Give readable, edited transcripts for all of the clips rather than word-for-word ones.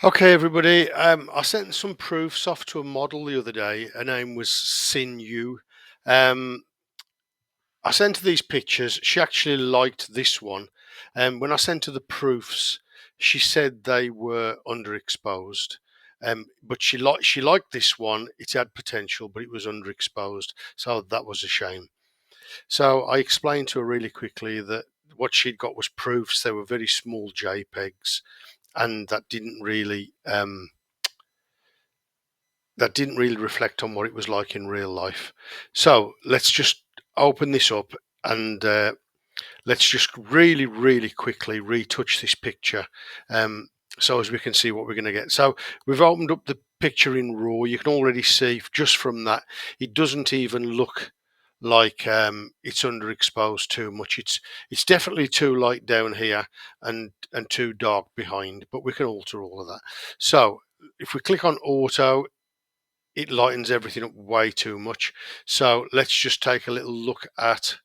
Okay, everybody. I sent some proofs off to a model the other day. Her name was Sin Yu. Um, I sent her these pictures. She actually liked this one. And when I sent her the proofs, she said they were underexposed. But she liked this one. It had potential, but it was underexposed. So that was a shame. So I explained to her really quickly that what she'd got was proofs. They were very small JPEGs, and that didn't really reflect on what it was like in real life. So let's just open this up and let's just really, really quickly retouch this picture so as we can see what we're going to get. So we've opened up the picture in RAW. You can already see just from that, it doesn't even look like it's underexposed too much. It's definitely too light down here and too dark behind, but we can alter all of that. So if we click on auto, it lightens everything up way too much. So let's just take a little look at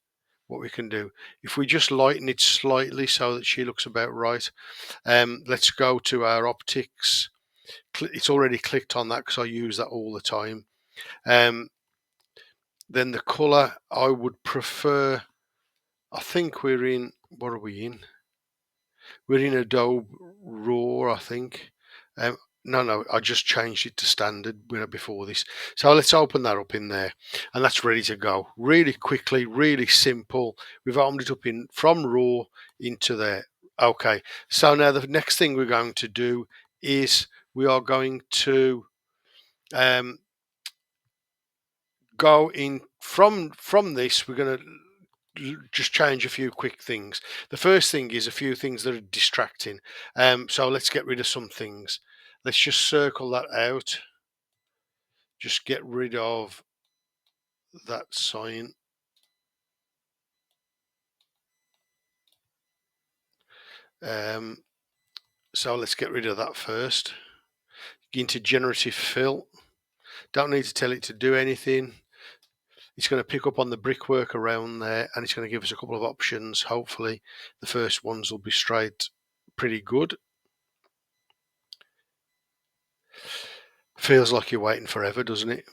what we can do. If we just lighten it slightly so that she looks about right, let's go to our optics. It's already clicked on that because I use that all the time. Um, then the color, I would prefer, I think we're in, what are we in? We're in Adobe Raw, I think. No, I just changed it to standard before this. So let's open that up in there, and that's ready to go. Really quickly, really simple. We've opened it up in from Raw into there. Okay, so now the next thing we're going to do is we are going to um, go in from this. We're going to just change a few quick things. The first thing is a few things that are distracting. So let's get rid of some things. Let's just circle that out. Just get rid of that sign. Um, so let's get rid of that first. Into generative fill. Don't need to tell it to do anything. It's going to pick up on the brickwork around there, and it's going to give us a couple of options. Hopefully the first ones will be straight pretty good. Feels like you're waiting forever, doesn't it?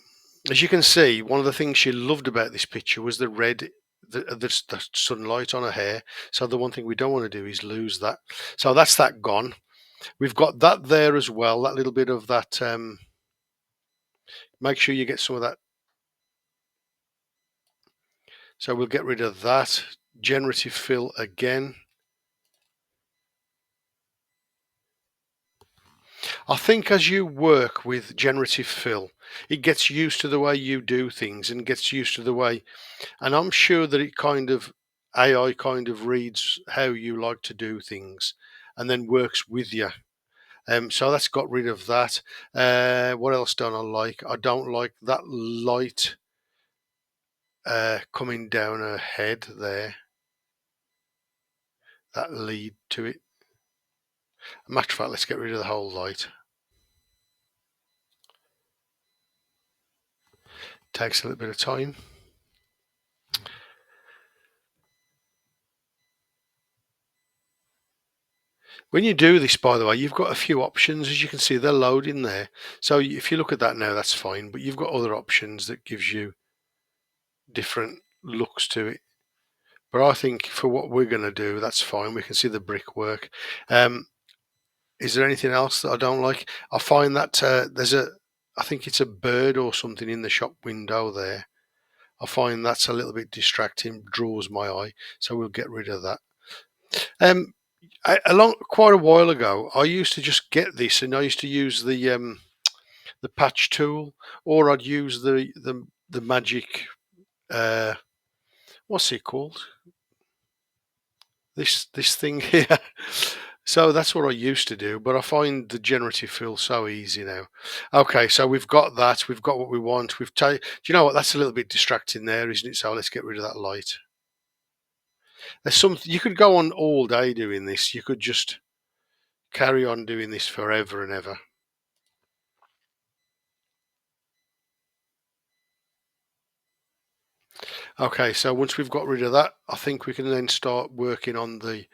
As you can see, one of the things she loved about this picture was the red, the sunlight on her hair. So the one thing we don't want to do is lose that. So that's that gone. We've got that there as well. That little bit of that. Make sure you get some of that. So we'll get rid of that. Generative fill again. I think as you work with generative fill, it gets used to the way you do things and gets used to the way, and I'm sure that it kind of AI kind of reads how you like to do things and then works with you. So that's got rid of that. What else don't I like? I don't like that light coming down her head there, that lead to it. Matter of fact, let's get rid of the whole light. Takes a little bit of time. When you do this, by the way, you've got a few options. As you can see, they're loading there. So if you look at that now, that's fine. But you've got other options that gives you different looks to it. But I think for what we're going to do, that's fine. We can see the brickwork. Is there anything else that I don't like? I find that I think it's a bird or something in the shop window there. I find that's a little bit distracting, draws my eye. So we'll get rid of that. Um, quite a while ago, I used to just get this, and I used to use the patch tool, or I'd use the magic. Uh, what's it called? This thing here. So that's what I used to do, but I find the generative fill so easy now. Okay, so we've got that. We've got what we want. Do you know what? That's a little bit distracting there, isn't it? So let's get rid of that light. There's something you could go on all day doing this. You could just carry on doing this forever and ever. Okay, so once we've got rid of that, I think we can then start working on the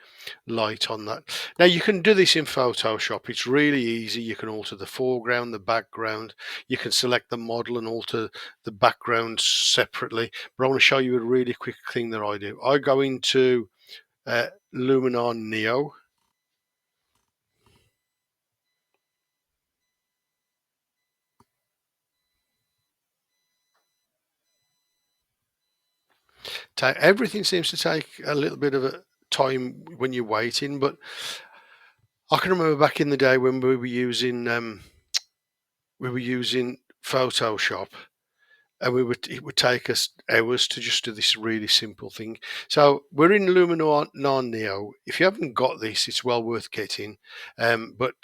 light on that. Now you can do this in Photoshop. It's really easy. You can alter the foreground, the background. You can select the model and alter the background separately. But I want to show you a really quick thing that I do. I go into Luminar Neo. Everything seems to take a little bit of a time when you're waiting, but I can remember back in the day when we were using Photoshop, and it would take us hours to just do this really simple thing. So we're in Luminar Neo. If you haven't got this, it's well worth getting. But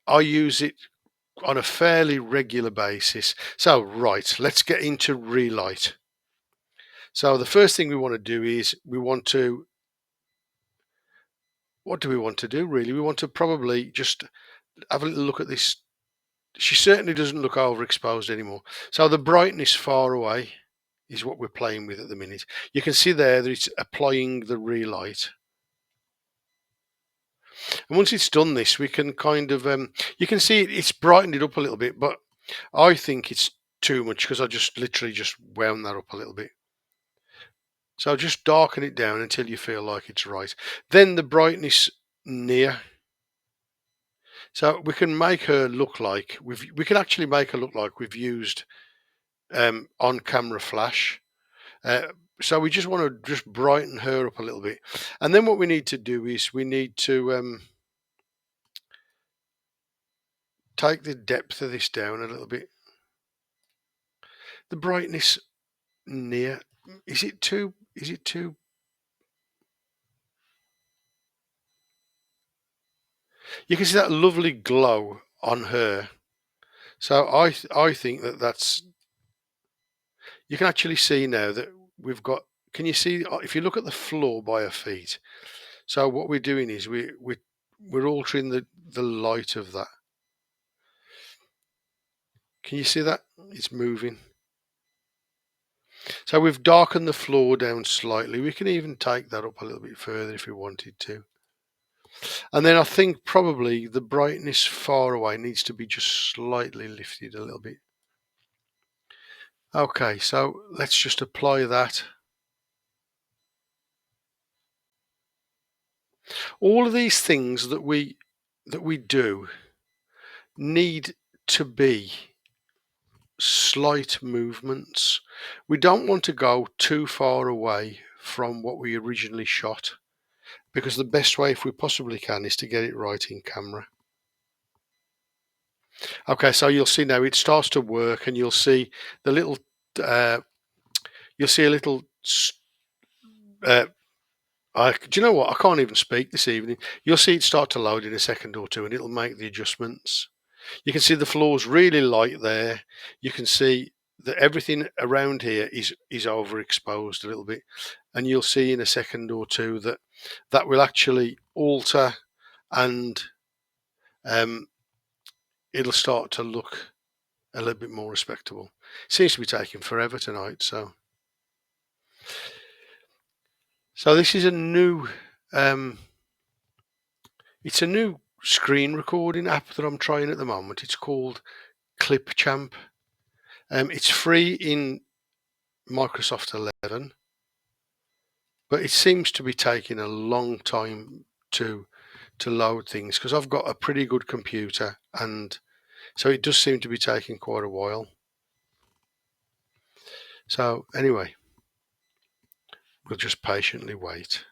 I use it on a fairly regular basis. So right, let's get into Relight. So the first thing we want to do is what do we want to do really? We want to probably just have a little look at this. She certainly doesn't look overexposed anymore. So the brightness far away is what we're playing with at the minute. You can see there that it's applying the relight. And once it's done this, we can kind of, you can see it's brightened it up a little bit, but I think it's too much because I just literally just wound that up a little bit. So just darken it down until you feel like it's right. Then the brightness near. So we can make her look like we can actually make her look like we've used on camera flash. Uh, so we just want to just brighten her up a little bit. And then what we need to do is we need to take the depth of this down a little bit. The brightness near, is it too, you can see that lovely glow on her. So I think that's, you can actually see now that we've got, can you see, if you look at the floor by her feet, so what we're doing is we're altering the light of that. Can you see that? It's moving. So we've darkened the floor down slightly. We can even take that up a little bit further if we wanted to. And then I think probably the brightness far away needs to be just slightly lifted a little bit. Okay, so let's just apply that. All of these things that we do need to be slight movements. We don't want to go too far away from what we originally shot, because the best way, if we possibly can, is to get it right in camera. Okay, so you'll see now it starts to work, and you'll see the little, uh, you'll see a little, uh, do you know what? I can't even speak this evening. You'll see it start to load in a second or two, and it'll make the adjustments. You can see the floor's really light there. You can see that everything around here is overexposed a little bit, and you'll see in a second or two that that will actually alter, and um, it'll start to look a little bit more respectable. Seems to be taking forever tonight, so this is a new um, it's a new screen recording app that I'm trying at the moment. It's called Clipchamp. It's free in Microsoft 11, but it seems to be taking a long time to load things because I've got a pretty good computer, and so it does seem to be taking quite a while. So anyway, we'll just patiently wait.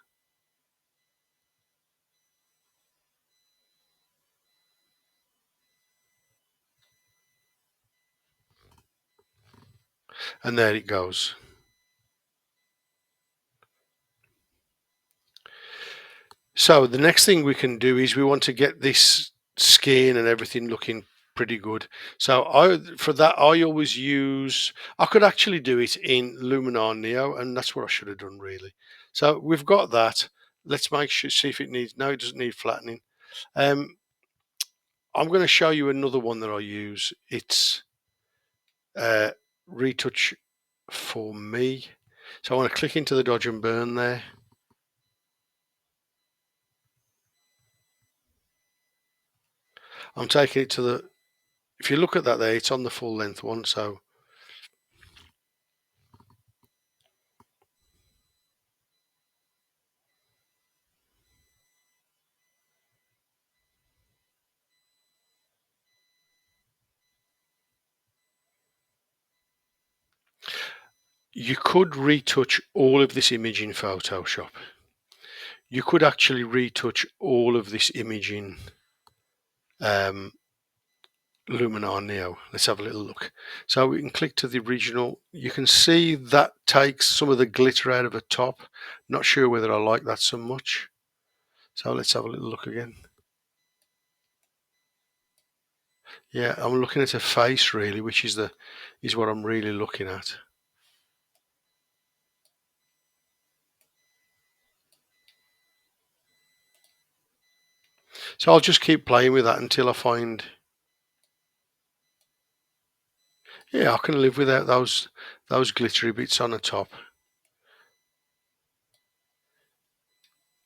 And there it goes. So the next thing we can do is we want to get this skin and everything looking pretty good. So for that I always use, I could actually do it in Luminar Neo, and that's what I should have done really. So we've got that. Let's make sure, see if it needs, no, it doesn't need flattening. Um, I'm going to show you another one that I use. It's Retouch for Me. So I want to click into the dodge and burn there. I'm taking it to the, if you look at that there, it's on the full length one. So you could retouch all of this image in Photoshop. You could actually retouch all of this image in um, Luminar Neo. Let's have a little look. So we can click to the original. You can see that takes some of the glitter out of the top. Not sure whether I like that so much. So let's have a little look again. Yeah, I'm looking at a face really, which is what I'm really looking at. So I'll just keep playing with that until I find. Yeah, I can live without those glittery bits on the top.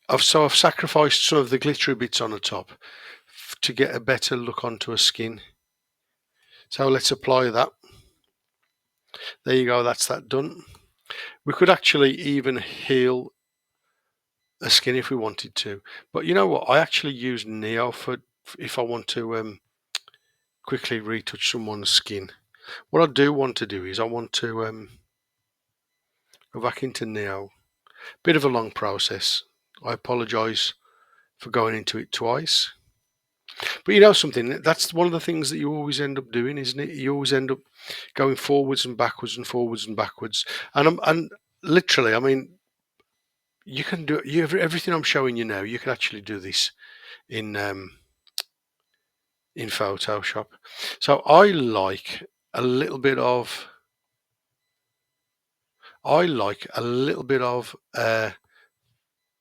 I've sacrificed some of the glittery bits on the top to get a better look onto a skin. So let's apply that. There you go, that's that done. We could actually even heal a skin if we wanted to. But you know what? I actually use Neo for if I want to quickly retouch someone's skin. What I do want to do is I want to go back into Neo. Bit of a long process. I apologise for going into it twice. But you know something, that's one of the things that you always end up doing, isn't it? You always end up going forwards and backwards and forwards and backwards. And literally, I mean, you can do everything I'm showing you now. You can actually do this in Photoshop. So I like a little bit of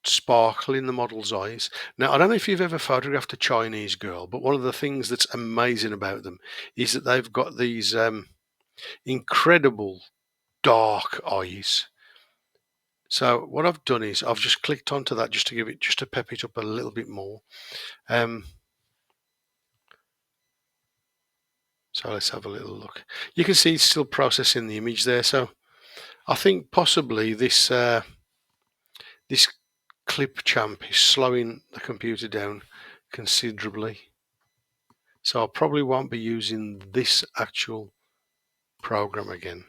sparkle in the model's eyes. Now, I don't know if you've ever photographed a Chinese girl, but one of the things that's amazing about them is that they've got these incredible dark eyes. So what I've done is I've just clicked onto that just to give it, just to pep it up a little bit more. So let's have a little look. You can see it's still processing the image there. So I think possibly this this clip champ is slowing the computer down considerably. So I probably won't be using this actual program again.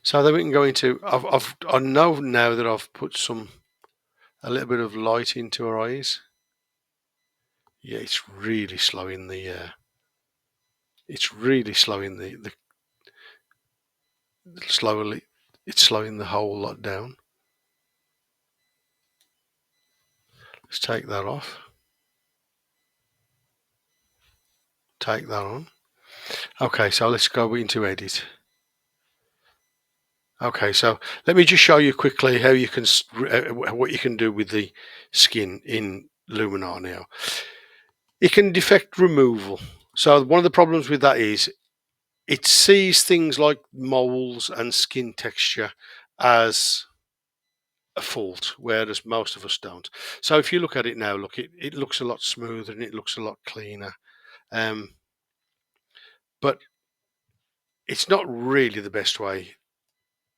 So then we can go into, I know now that I've put a little bit of light into her eyes. Yeah, it's really slowing the slowly, it's slowing the whole lot down. Let's take that off. Take that on. Okay, so let's go into edit. Okay, so let me just show you quickly how you can what you can do with the skin in Luminar now. It can defect removal. So one of the problems with that is it sees things like moles and skin texture as a fault, whereas most of us don't. So if you look at it now, look, it looks a lot smoother and it looks a lot cleaner. But it's not really the best way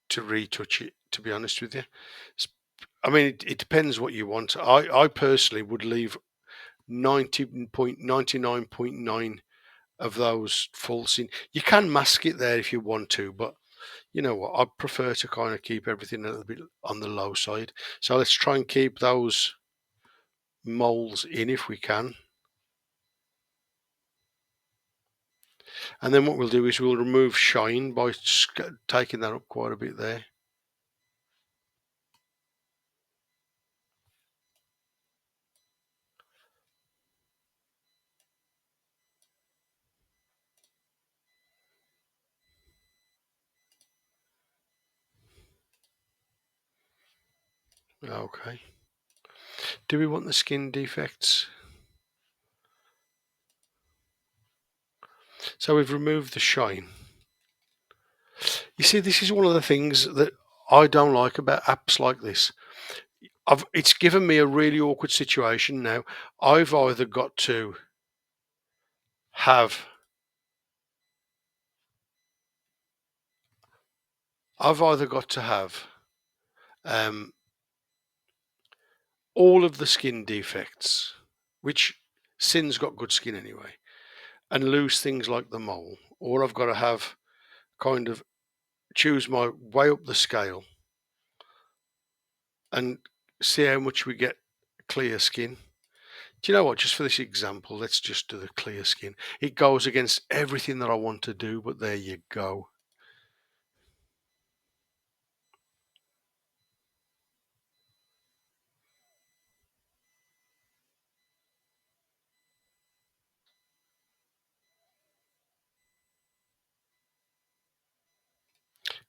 to retouch it, to be honest with you. I mean, it depends what you want. I personally would leave 99.9 of those false in. You can mask it there if you want to, but you know what? I prefer to kind of keep everything a little bit on the low side. So let's try and keep those moles in if we can. And then what we'll do is we'll remove shine by taking that up quite a bit there. Okay. Do we want the skin defects? So we've removed the shine. You see, this is one of the things that I don't like about apps like this. It's given me a really awkward situation now. I've either got to have I've either got to have um, all of the skin defects, which Sin's got good skin anyway, and lose things like the mole, or I've got to have kind of choose my way up the scale and see how much we get clear skin. Do you know what? Just for this example, let's just do the clear skin. It goes against everything that I want to do, but there you go.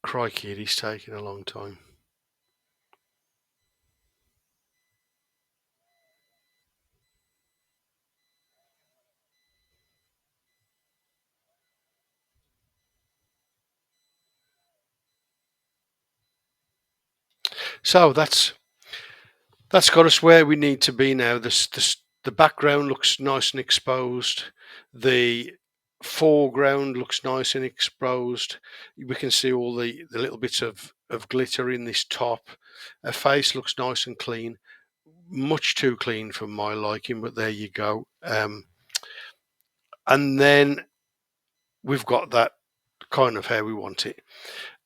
Crikey, it is taking a long time. So that's got us where we need to be now. The background looks nice and exposed. The foreground looks nice and exposed. We can see all the little bits of glitter in this top. Her face looks nice and clean. Much too clean for my liking, but there you go. And then we've got that kind of how we want it.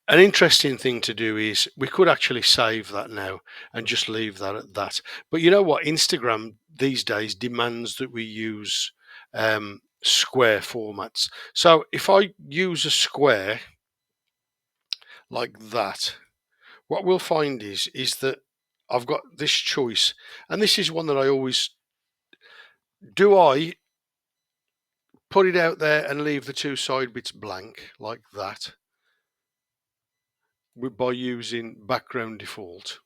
An interesting thing to do is we could actually save that now and just leave that at that. But you know what? Instagram these days demands that we use square formats. So if I use a square like that, what we'll find is that I've got this choice, and this is one that I always do. I put it out there and leave the two side bits blank like that by using background default,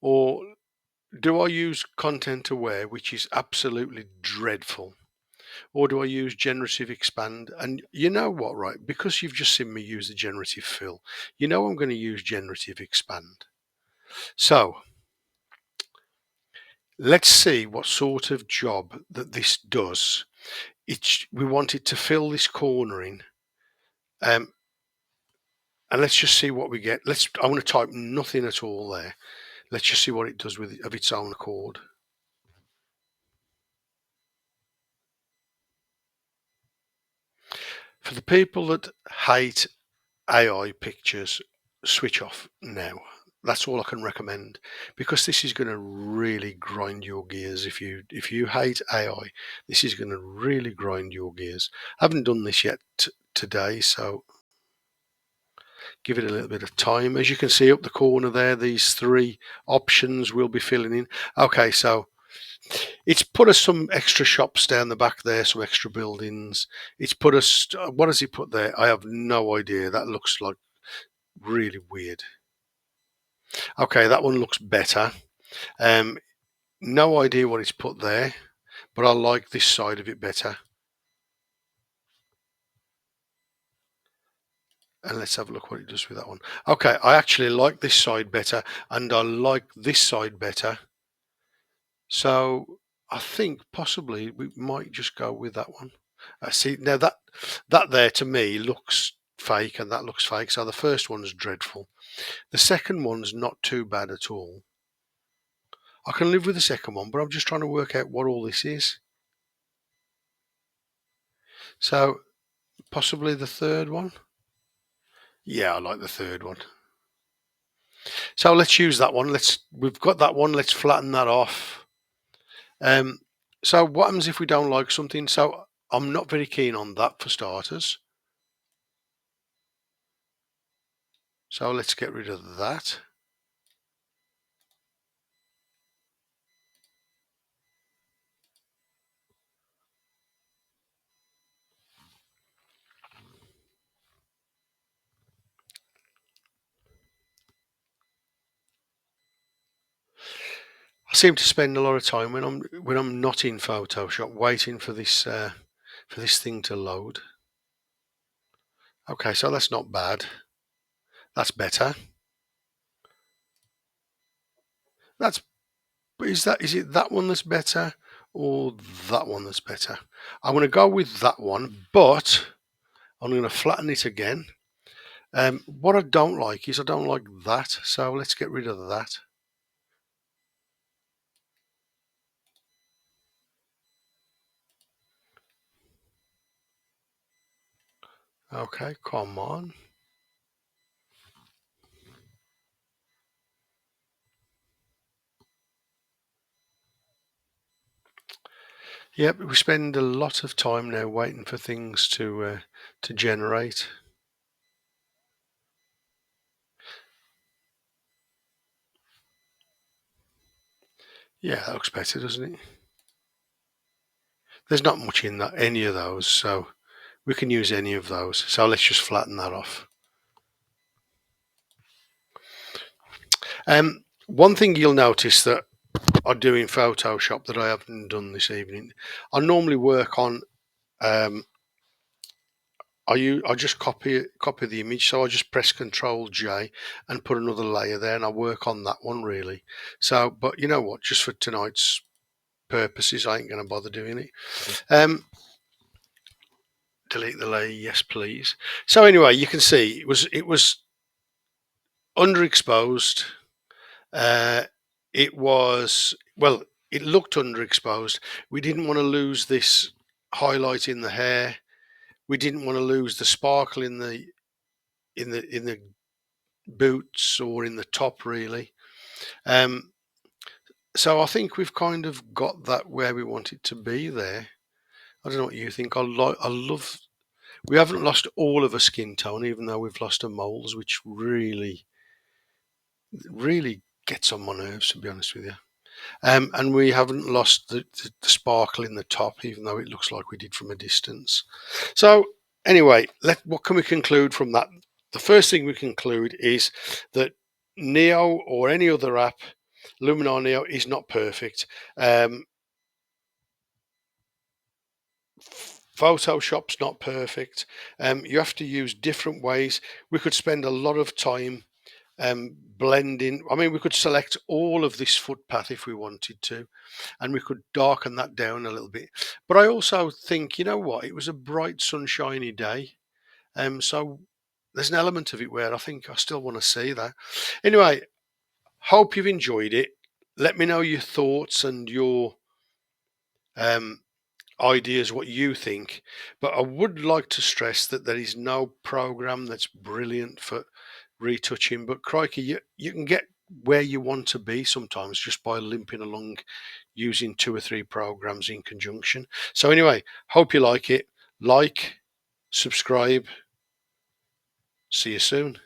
or do I use content aware, which is absolutely dreadful, or do I use generative expand? And you know what, right? Because you've just seen me use the generative fill, you know I'm going to use generative expand. So let's see what sort of job that this does. We want it to fill this corner in, um, and let's just see what we get. I want to type nothing at all there. Let's just see what it does of its own accord. For the people that hate AI pictures, switch off now. That's all I can recommend, because this is going to really grind your gears. If you hate AI, this is going to really grind your gears. I haven't done this yet today, so give it a little bit of time. As you can see up the corner there, these three options we'll be filling in. Okay, so it's put us some extra shops down the back there, some extra buildings. It's put us, what has he put there? I have no idea. That looks like really weird. Okay, that one looks better. Um, no idea what he's put there, but I like this side of it better. And let's have a look what it does with that one. Okay, I actually like this side better, and I like this side better. So I think possibly we might just go with that one. See, now that there to me looks fake, and that looks fake. So the first one's dreadful. The second one's not too bad at all. I can live with the second one, but I'm just trying to work out what all this is. So possibly the third one. Yeah, I like the third one. So let's use that one. We've got that one. Let's flatten that off. Um, so what happens if we don't like something? So I'm not very keen on that for starters. So let's get rid of that. I seem to spend a lot of time when I'm not in Photoshop waiting for this for this thing to load. Okay, so that's not bad. That's better. That's is it that one that's better or that one that's better? I'm going to go with that one, but I'm going to flatten it again. What I don't like is I don't like that, so let's get rid of that. Okay, come on. Yep, we spend a lot of time now waiting for things to generate. Yeah, that looks better, doesn't it? There's not much in that any of those, so we can use any of those. So let's just flatten that off. One thing you'll notice that I do in Photoshop that I haven't done this evening, I normally work on I just copy the image, so I just press Control J and put another layer there, and I work on that one really. So, but you know what? Just for tonight's purposes, I ain't going to bother doing it. Delete the layer, yes, please. So anyway, you can see it was underexposed. Uh, it was well, it looked underexposed. We didn't want to lose this highlight in the hair. We didn't want to lose the sparkle in the boots or in the top really. Um, so I think we've kind of got that where we want it to be there. I don't know what you think. I love. We haven't lost all of a skin tone, even though we've lost a moles, which really gets on my nerves, to be honest with you. And we haven't lost the sparkle in the top, even though it looks like we did from a distance. So anyway, what can we conclude from that? The first thing we conclude is that Neo or any other app, Luminar Neo, is not perfect. Photoshop's not perfect. You have to use different ways. We could spend a lot of time blending. I mean, we could select all of this footpath if we wanted to, and we could darken that down a little bit. But I also think, you know what, it was a bright, sunshiny day. So there's an element of it where I think I still want to see that. Anyway, hope you've enjoyed it. Let me know your thoughts and your um, ideas, what you think. But I would like to stress that there is no program that's brilliant for retouching. But crikey, you can get where you want to be sometimes just by limping along using 2 or 3 programs in conjunction. So anyway, hope you like it. Like, subscribe. See you soon.